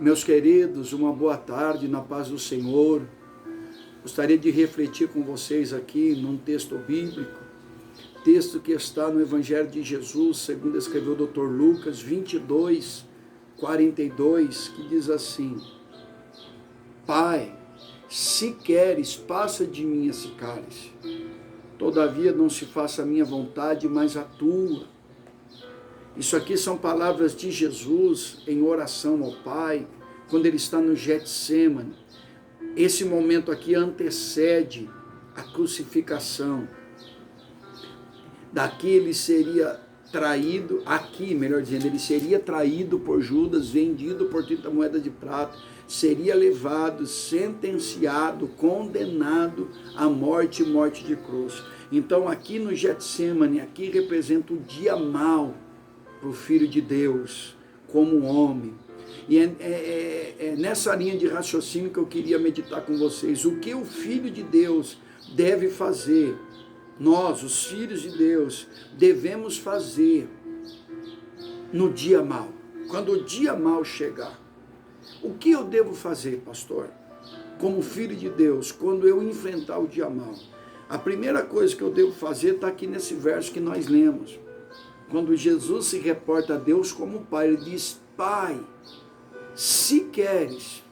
Meus queridos, uma boa tarde na paz do Senhor. Gostaria de refletir com vocês aqui num texto bíblico, texto que está no Evangelho de Jesus, segundo escreveu o Dr. Lucas 22, 42, que diz assim: Pai, se queres, passa de mim esse cálice. Todavia não se faça a minha vontade, mas a tua. Isso aqui são palavras de Jesus em oração ao Pai, quando ele está no Getsêmani. Esse momento aqui antecede a crucificação. Daqui ele seria traído, ele seria traído por Judas, vendido por 30 moedas de prata, seria levado, sentenciado, condenado à morte e morte de cruz. Então aqui no Getsêmani, aqui representa o dia mau para o Filho de Deus, como homem. E é nessa linha de raciocínio que eu queria meditar com vocês. O que o Filho de Deus deve fazer? Nós, os filhos de Deus, devemos fazer no dia mau. Quando o dia mau chegar. O que eu devo fazer, pastor? Como filho de Deus, quando eu enfrentar o dia mau? A primeira coisa que eu devo fazer está aqui nesse verso que nós lemos. Quando Jesus se reporta a Deus como Pai, ele diz: Pai, se queres,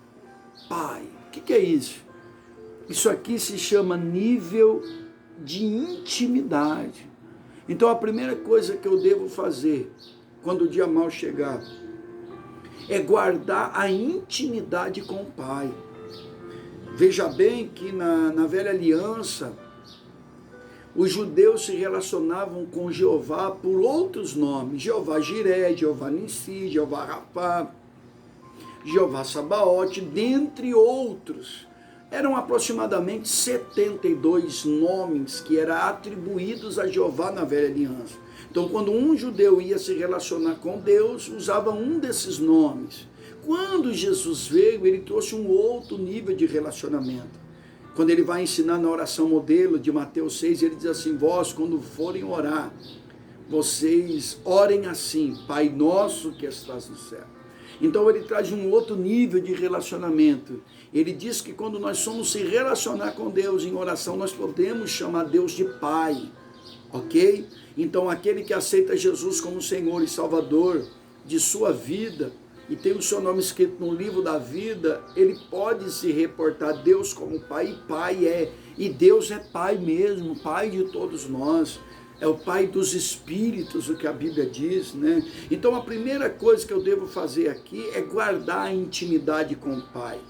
Pai. O que é isso? Isso aqui se chama nível de intimidade. Então a primeira coisa que eu devo fazer quando o dia mau chegar é guardar a intimidade com o Pai. Veja bem que na velha aliança, os judeus se relacionavam com Jeová por outros nomes: Jeová Jiré, Jeová Nissi, Jeová Rapá, Jeová Sabaote, dentre outros. Eram aproximadamente 72 nomes que eram atribuídos a Jeová na velha aliança. Então, quando um judeu ia se relacionar com Deus, usava um desses nomes. Quando Jesus veio, ele trouxe um outro nível de relacionamento. Quando ele vai ensinar na oração modelo de Mateus 6, ele diz assim: vós, quando forem orar, vocês orem assim: Pai nosso que estás no céu. Então ele traz um outro nível de relacionamento. Ele diz que quando nós somos se relacionar com Deus em oração, nós podemos chamar Deus de Pai, ok? Então aquele que aceita Jesus como Senhor e Salvador de sua vida, e tem o seu nome escrito no livro da vida, ele pode se reportar a Deus como Pai, e Deus é Pai mesmo, Pai de todos nós, é o Pai dos Espíritos, o que a Bíblia diz, né? Então a primeira coisa que eu devo fazer aqui é guardar a intimidade com o Pai.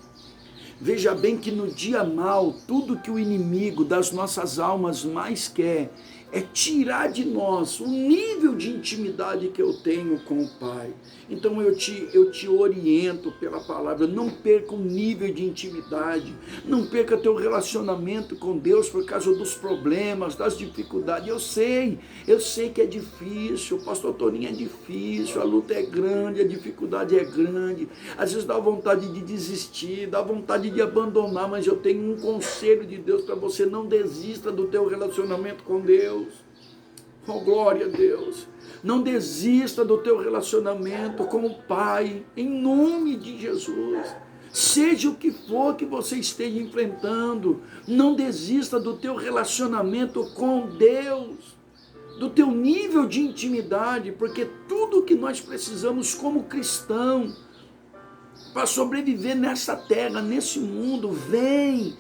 Veja bem que no dia mau, tudo que o inimigo das nossas almas mais quer é tirar de nós o nível de intimidade que eu tenho com o Pai. Então eu te oriento pela palavra: não perca o nível de intimidade, não perca teu relacionamento com Deus por causa dos problemas, das dificuldades. Eu sei que é difícil, o pastor Toninho é difícil, a luta é grande, a dificuldade é grande, às vezes dá vontade de desistir, dá vontade de abandonar, mas eu tenho um conselho de Deus para você: não desista do teu relacionamento com Deus. Oh, glória a Deus. Não desista do teu relacionamento com o Pai, em nome de Jesus. Seja o que for que você esteja enfrentando, não desista do teu relacionamento com Deus, do teu nível de intimidade, porque tudo que nós precisamos como cristão para sobreviver nessa terra, nesse mundo, vem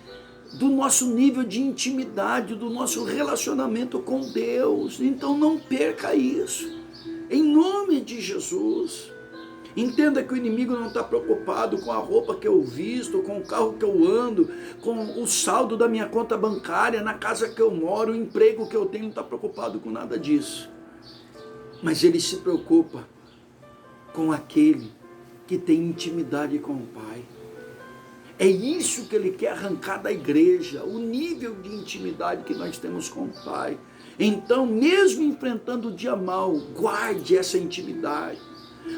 do nosso nível de intimidade, do nosso relacionamento com Deus. Então não perca isso, em nome de Jesus. Entenda que o inimigo não está preocupado com a roupa que eu visto, com o carro que eu ando, com o saldo da minha conta bancária, na casa que eu moro, o emprego que eu tenho. Não está preocupado com nada disso, mas ele se preocupa com aquele que tem intimidade com o Pai. É isso que ele quer arrancar da igreja, o nível de intimidade que nós temos com o Pai. Então, mesmo enfrentando o dia mau, guarde essa intimidade,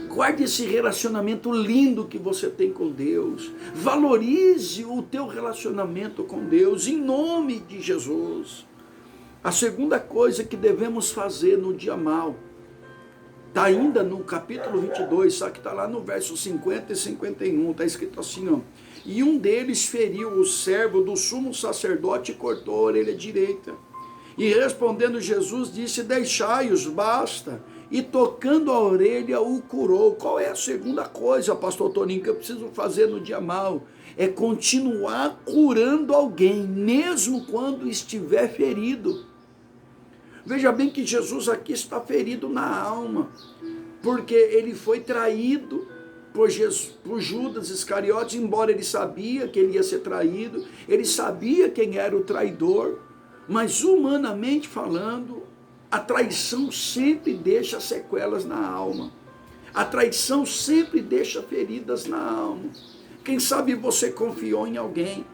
guarde esse relacionamento lindo que você tem com Deus, valorize o teu relacionamento com Deus, em nome de Jesus. A segunda coisa que devemos fazer no dia mau Está ainda no capítulo 22, só que está lá no verso 50 e 51, está escrito assim, ó. E um deles feriu o servo do sumo sacerdote e cortou a orelha direita. E respondendo Jesus, disse, deixai-os, basta. E tocando a orelha, o curou. Qual é a segunda coisa, pastor Toninho, que eu preciso fazer no dia mal? É continuar curando alguém, mesmo quando estiver ferido. Veja bem que Jesus aqui está ferido na alma, porque ele foi traído por Judas Iscariotes, embora ele sabia que ele ia ser traído, ele sabia quem era o traidor, mas humanamente falando, a traição sempre deixa sequelas na alma, a traição sempre deixa feridas na alma. Quem sabe você confiou em alguém,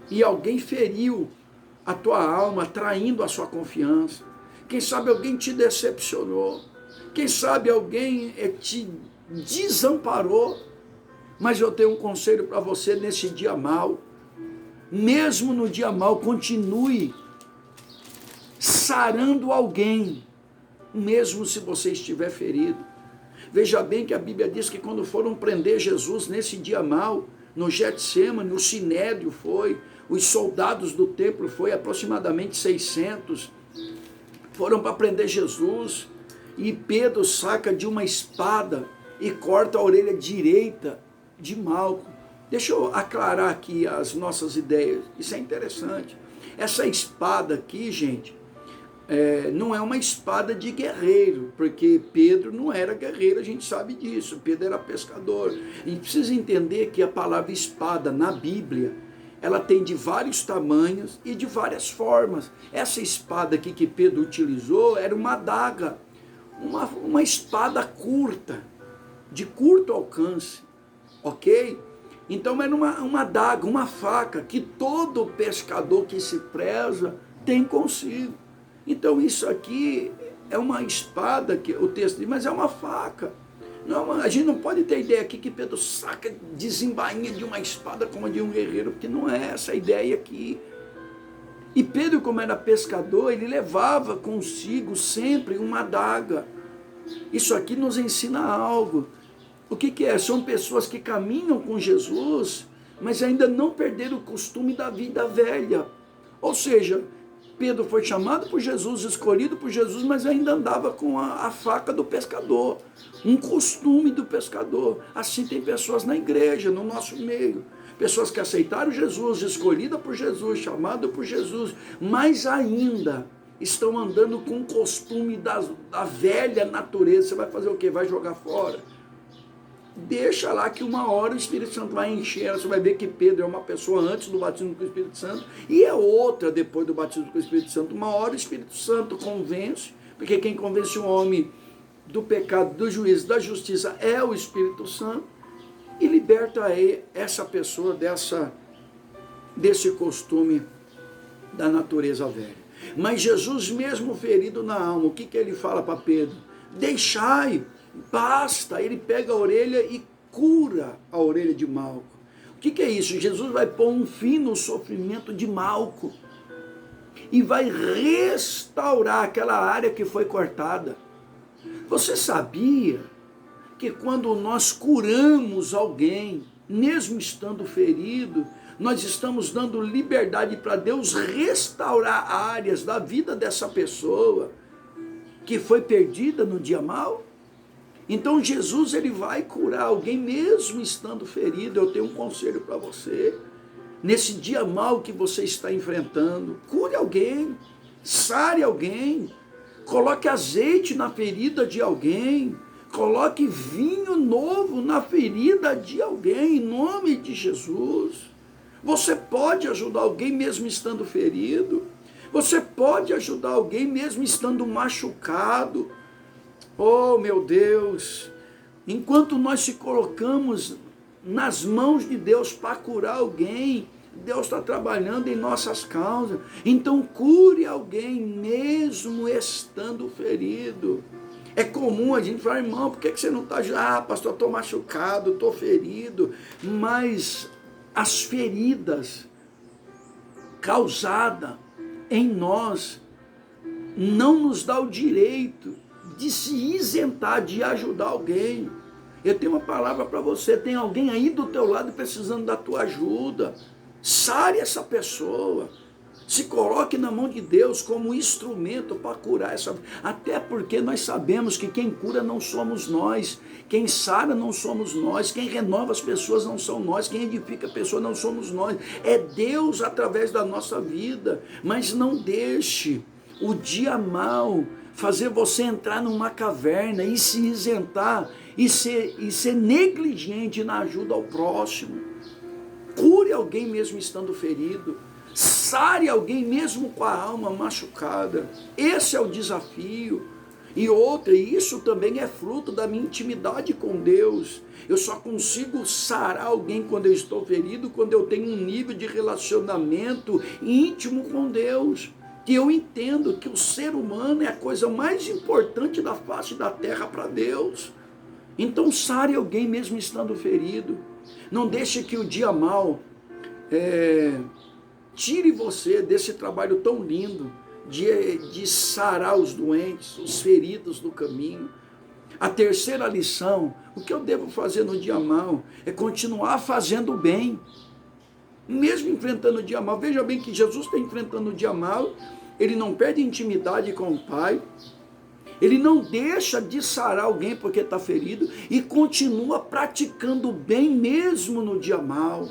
e alguém feriu a tua alma, traindo a sua confiança. Quem sabe alguém te decepcionou. Quem sabe alguém te desamparou. Mas eu tenho um conselho para você nesse dia mal. Mesmo no dia mal, continue sarando alguém, mesmo se você estiver ferido. Veja bem que a Bíblia diz que quando foram prender Jesus nesse dia mal, no Getsêmani, o Sinédrio foi, os soldados do templo foi, aproximadamente 600, foram para prender Jesus, e Pedro saca de uma espada e corta a orelha direita de Malco. Deixa eu aclarar aqui as nossas ideias, isso é interessante. Essa espada aqui, gente, não é uma espada de guerreiro, porque Pedro não era guerreiro, a gente sabe disso, Pedro era pescador. A gente precisa entender que a palavra espada na Bíblia, ela tem de vários tamanhos e de várias formas. Essa espada aqui que Pedro utilizou era uma adaga, uma espada curta, de curto alcance, ok? Então era uma adaga, uma faca, que todo pescador que se preza tem consigo. Então isso aqui é uma espada, que o texto diz, mas é uma faca. Não, a gente não pode ter ideia aqui que Pedro saca, desembainha de uma espada como a de um guerreiro, porque não é essa a ideia aqui. E Pedro, como era pescador, ele levava consigo sempre uma adaga. Isso aqui nos ensina algo. O que é? São pessoas que caminham com Jesus, mas ainda não perderam o costume da vida velha. Ou seja, Pedro foi chamado por Jesus, escolhido por Jesus, mas ainda andava com a faca do pescador, um costume do pescador. Assim tem pessoas na igreja, no nosso meio, pessoas que aceitaram Jesus, escolhida por Jesus, chamada por Jesus, mas ainda estão andando com o costume da velha natureza. Você vai fazer o quê? Vai jogar fora? Deixa lá que uma hora o Espírito Santo vai encher. Você vai ver que Pedro é uma pessoa antes do batismo com o Espírito Santo e é outra depois do batismo com o Espírito Santo. Uma hora o Espírito Santo convence, porque quem convence o homem do pecado, do juízo, da justiça é o Espírito Santo, e liberta essa pessoa desse costume da natureza velha. Mas Jesus, mesmo ferido na alma, o que ele fala para Pedro? Deixai, basta. Ele pega a orelha e cura a orelha de Malco. O que é isso? Jesus vai pôr um fim no sofrimento de Malco e vai restaurar aquela área que foi cortada. Você sabia que quando nós curamos alguém, mesmo estando ferido, nós estamos dando liberdade para Deus restaurar áreas da vida dessa pessoa que foi perdida no dia mal? Então Jesus, ele vai curar alguém mesmo estando ferido. Eu tenho um conselho para você. Nesse dia mal que você está enfrentando, cure alguém, sare alguém, coloque azeite na ferida de alguém, coloque vinho novo na ferida de alguém, em nome de Jesus. Você pode ajudar alguém mesmo estando ferido. Você pode ajudar alguém mesmo estando machucado. Oh, meu Deus! Enquanto nós se colocamos nas mãos de Deus para curar alguém, Deus está trabalhando em nossas causas. Então cure alguém mesmo estando ferido. É comum a gente falar, irmão, por que você não está... Ah, pastor, estou machucado, estou ferido. Mas as feridas causadas em nós não nos dá o direito de se isentar, de ajudar alguém. Eu tenho uma palavra para você, tem alguém aí do teu lado precisando da tua ajuda. Sare essa pessoa. Se coloque na mão de Deus como instrumento para curar essa. Até porque nós sabemos que quem cura não somos nós, quem sara não somos nós, quem renova as pessoas não são nós, quem edifica a pessoa não somos nós. É Deus através da nossa vida. Mas não deixe o dia mau fazer você entrar numa caverna e se isentar e ser negligente na ajuda ao próximo. Cure alguém mesmo estando ferido. Sare alguém mesmo com a alma machucada. Esse é o desafio. E outra, isso também é fruto da minha intimidade com Deus. Eu só consigo sarar alguém quando eu estou ferido, quando eu tenho um nível de relacionamento íntimo com Deus. Que eu entendo que o ser humano é a coisa mais importante da face da terra para Deus. Então sare alguém mesmo estando ferido. Não deixe que o dia mau tire você desse trabalho tão lindo de sarar os doentes, os feridos do caminho. A terceira lição, o que eu devo fazer no dia mau é continuar fazendo o bem, mesmo enfrentando o dia mau. Veja bem que Jesus está enfrentando o dia mau, ele não perde intimidade com o Pai, ele não deixa de sarar alguém porque está ferido e continua praticando o bem mesmo no dia mau.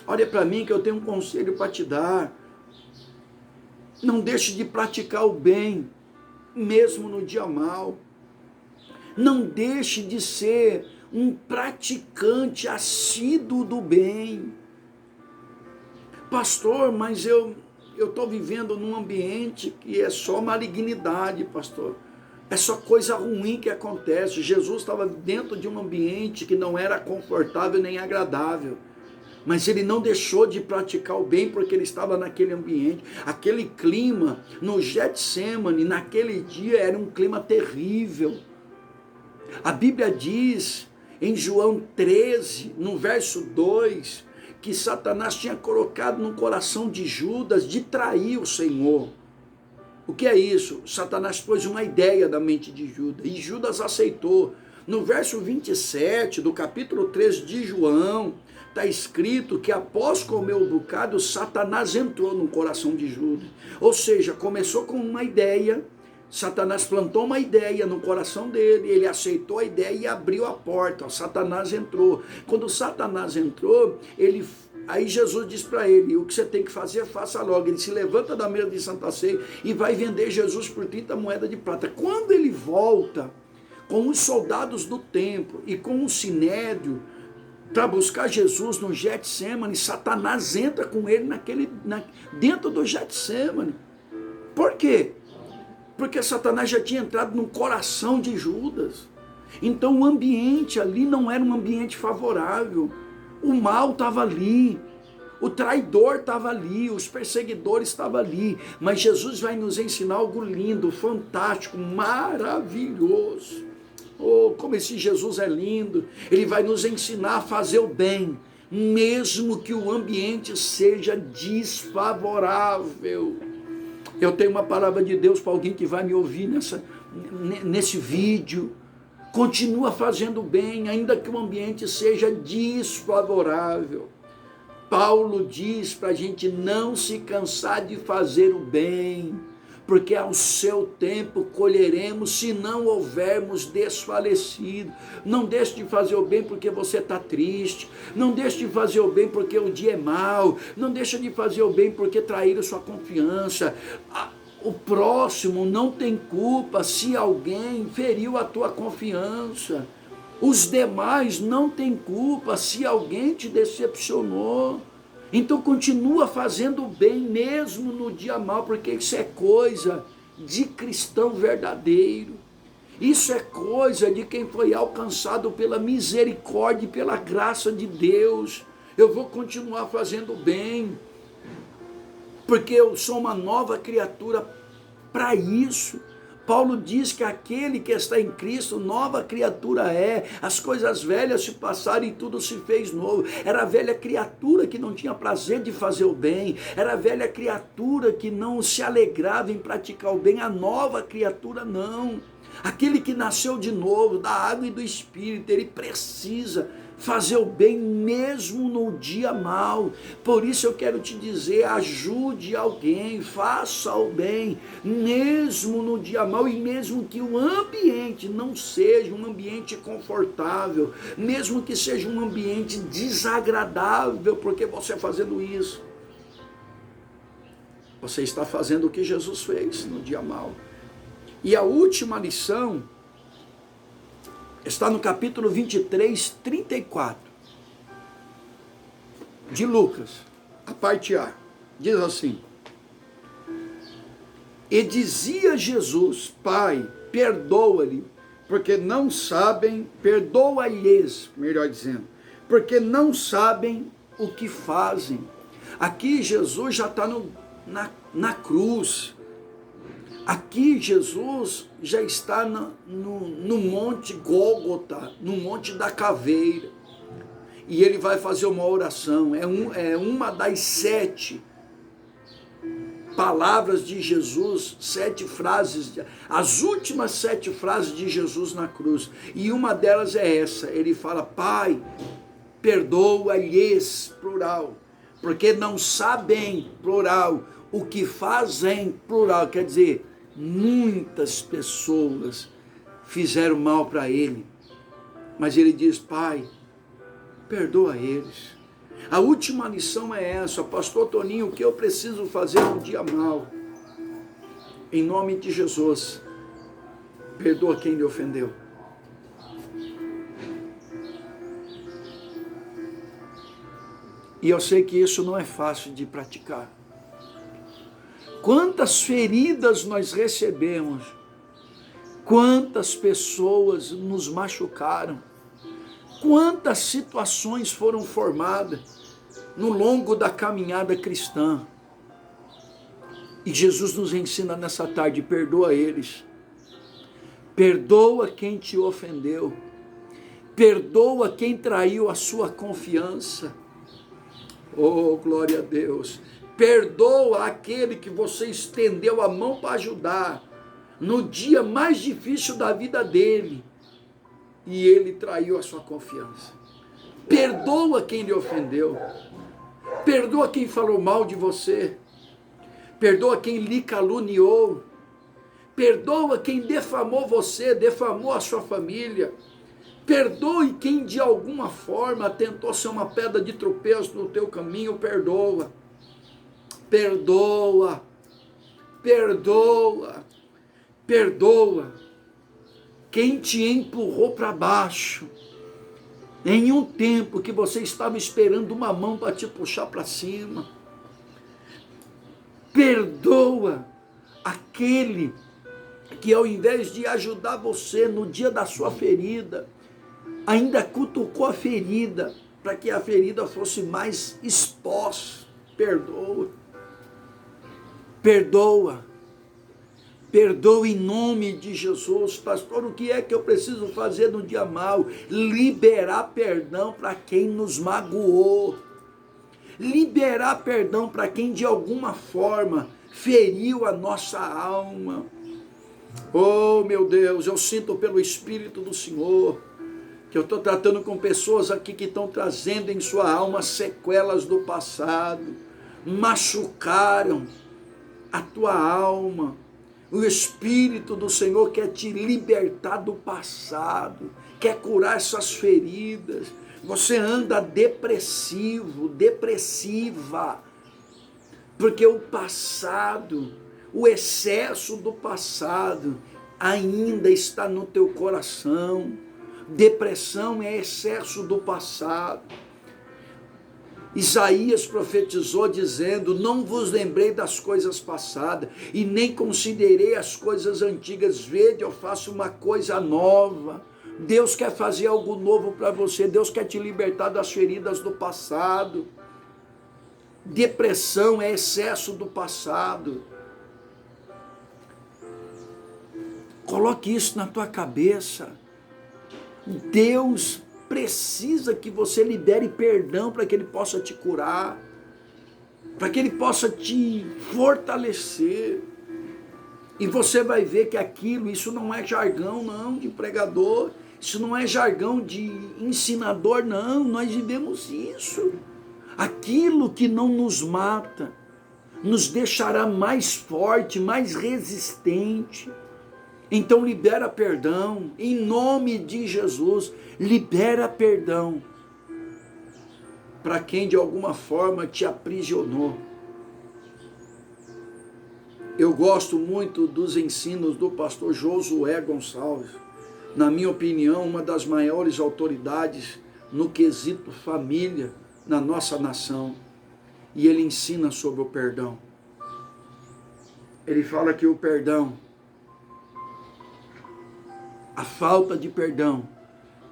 Olha para mim que eu tenho um conselho para te dar. Não deixe de praticar o bem, mesmo no dia mau. Não deixe de ser um praticante assíduo do bem. Pastor, mas eu estou vivendo num ambiente que é só malignidade, pastor. É só coisa ruim que acontece. Jesus estava dentro de um ambiente que não era confortável nem agradável. Mas ele não deixou de praticar o bem porque ele estava naquele ambiente. Aquele clima no Getsemane, naquele dia, era um clima terrível. A Bíblia diz em João 13, no verso 2, que Satanás tinha colocado no coração de Judas de trair o Senhor. O que é isso? Satanás pôs uma ideia na mente de Judas e Judas aceitou. No verso 27 do capítulo 3 de João, está escrito que após comer o bocado, Satanás entrou no coração de Judas. Ou seja, começou com uma ideia, Satanás plantou uma ideia no coração dele, ele aceitou a ideia e abriu a porta, Satanás entrou. Quando Satanás entrou, aí Jesus diz para ele, o que você tem que fazer, faça logo. Ele se levanta da mesa de Santa Ceia e vai vender Jesus por 30 moedas de prata. Quando ele volta com os soldados do templo e com o sinédrio, para buscar Jesus no Getsemane, Satanás entra com ele dentro do Getsemane. Por quê? Porque Satanás já tinha entrado no coração de Judas. Então o ambiente ali não era um ambiente favorável. O mal estava ali, o traidor estava ali, os perseguidores estavam ali. Mas Jesus vai nos ensinar algo lindo, fantástico, maravilhoso. Oh, como esse Jesus é lindo. Ele vai nos ensinar a fazer o bem, mesmo que o ambiente seja desfavorável. Eu tenho uma palavra de Deus para alguém que vai me ouvir nesse vídeo. Continua fazendo o bem, ainda que o ambiente seja desfavorável. Paulo diz para a gente não se cansar de fazer o bem, porque ao seu tempo colheremos se não houvermos desfalecido. Não deixe de fazer o bem porque você está triste, não deixe de fazer o bem porque o dia é mau, não deixe de fazer o bem porque traíram sua confiança. O próximo não tem culpa se alguém feriu a tua confiança. Os demais não têm culpa se alguém te decepcionou. Então continua fazendo o bem mesmo no dia mau, porque isso é coisa de cristão verdadeiro. Isso é coisa de quem foi alcançado pela misericórdia e pela graça de Deus. Eu vou continuar fazendo o bem, porque eu sou uma nova criatura para isso. Paulo diz que aquele que está em Cristo, nova criatura é. As coisas velhas se passaram e tudo se fez novo. Era a velha criatura que não tinha prazer de fazer o bem. Era a velha criatura que não se alegrava em praticar o bem. A nova criatura não. Aquele que nasceu de novo, da água e do Espírito, ele precisa fazer o bem mesmo no dia mau. Por isso eu quero te dizer, ajude alguém, faça o bem mesmo no dia mau, e mesmo que o ambiente não seja um ambiente confortável, mesmo que seja um ambiente desagradável, porque você fazendo isso, você está fazendo o que Jesus fez no dia mau. E a última lição está no capítulo 23, 34 de Lucas, a parte A. Diz assim: e dizia Jesus: Pai, perdoa-lhe, porque não sabem, perdoa-lhes, melhor dizendo, porque não sabem o que fazem. Aqui Jesus já está na cruz. Aqui Jesus já está no monte Gólgota, no monte da caveira, e ele vai fazer uma oração. É uma das 7 palavras de Jesus, 7 frases, as últimas 7 frases de Jesus na cruz, e uma delas é essa. Ele fala: Pai, perdoa-lhes, plural, porque não sabem, plural, o que fazem, plural. Quer dizer, muitas pessoas fizeram mal para ele, mas ele diz: Pai, perdoa eles. A última lição é essa: pastor Toninho, o que eu preciso fazer no dia mau? Em nome de Jesus, perdoa quem lhe ofendeu. E eu sei que isso não é fácil de praticar. Quantas feridas nós recebemos, quantas pessoas nos machucaram, quantas situações foram formadas no longo da caminhada cristã. E Jesus nos ensina nessa tarde: perdoa eles, perdoa quem te ofendeu, perdoa quem traiu a sua confiança. Oh, glória a Deus! Perdoa aquele que você estendeu a mão para ajudar no dia mais difícil da vida dele, e ele traiu a sua confiança. Perdoa quem lhe ofendeu, perdoa quem falou mal de você, perdoa quem lhe caluniou, perdoa quem defamou você, defamou a sua família, perdoe quem de alguma forma tentou ser uma pedra de tropeço no teu caminho. Perdoa, perdoa, perdoa, perdoa quem te empurrou para baixo, em um tempo que você estava esperando uma mão para te puxar para cima. Perdoa aquele que, ao invés de ajudar você no dia da sua ferida, ainda cutucou a ferida, para que a ferida fosse mais exposta. Perdoa, perdoa, perdoa em nome de Jesus. Pastor, o que é que eu preciso fazer no dia mau? Liberar perdão para quem nos magoou, liberar perdão para quem de alguma forma feriu a nossa alma. Oh, meu Deus, eu sinto pelo Espírito do Senhor que eu estou tratando com pessoas aqui que estão trazendo em sua alma sequelas do passado, machucaram a tua alma. O Espírito do Senhor quer te libertar do passado, quer curar essas feridas. Você anda depressivo, depressiva, porque o passado, o excesso do passado ainda está no teu coração. Depressão é excesso do passado. Isaías profetizou dizendo: não vos lembrei das coisas passadas, e nem considerei as coisas antigas. Vede, eu faço uma coisa nova. Deus quer fazer algo novo para você. Deus quer te libertar das feridas do passado. Depressão é excesso do passado. Coloque isso na tua cabeça. Deus precisa que você libere perdão para que Ele possa te curar, para que Ele possa te fortalecer. E você vai ver que isso não é jargão não de pregador, isso não é jargão de ensinador não, nós vivemos isso. Aquilo que não nos mata, nos deixará mais forte, mais resistente. Então libera perdão, em nome de Jesus, libera perdão para quem de alguma forma te aprisionou. Eu gosto muito dos ensinos do pastor Josué Gonçalves, na minha opinião, uma das maiores autoridades no quesito família na nossa nação. E ele ensina sobre o perdão. Ele fala que o perdão, a falta de perdão,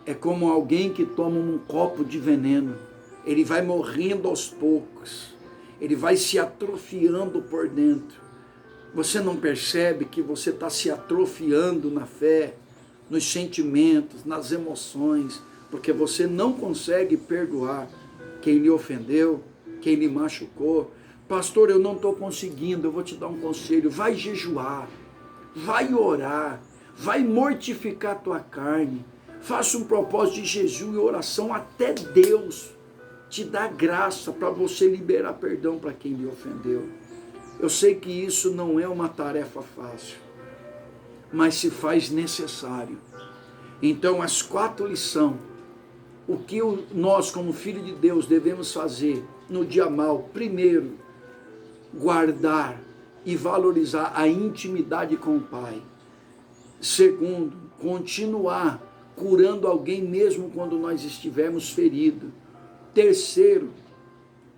é como alguém que toma um copo de veneno. Ele vai morrendo aos poucos, ele vai se atrofiando por dentro. Você não percebe que você está se atrofiando na fé, nos sentimentos, nas emoções, porque você não consegue perdoar quem lhe ofendeu, quem lhe machucou. Pastor, eu não estou conseguindo. Eu vou te dar um conselho: vai jejuar, vai orar, vai mortificar a tua carne, faça um propósito de jejum e oração até Deus te dar graça para você liberar perdão para quem lhe ofendeu. Eu sei que isso não é uma tarefa fácil, mas se faz necessário. Então, as 4 lições, o que nós, como filho de Deus, devemos fazer no dia mau: primeiro, guardar e valorizar a intimidade com o Pai. Segundo, continuar curando alguém mesmo quando nós estivermos feridos. Terceiro,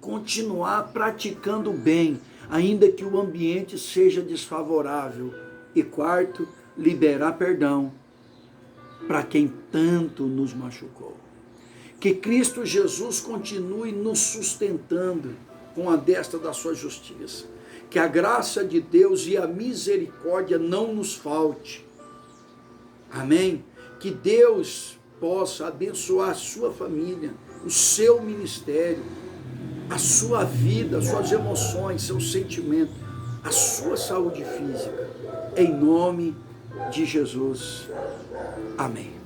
continuar praticando o bem, ainda que o ambiente seja desfavorável. E quarto, liberar perdão para quem tanto nos machucou. Que Cristo Jesus continue nos sustentando com a destra da sua justiça. Que a graça de Deus e a misericórdia não nos falte. Amém? Que Deus possa abençoar a sua família, o seu ministério, a sua vida, as suas emoções, seus sentimentos, a sua saúde física. Em nome de Jesus. Amém.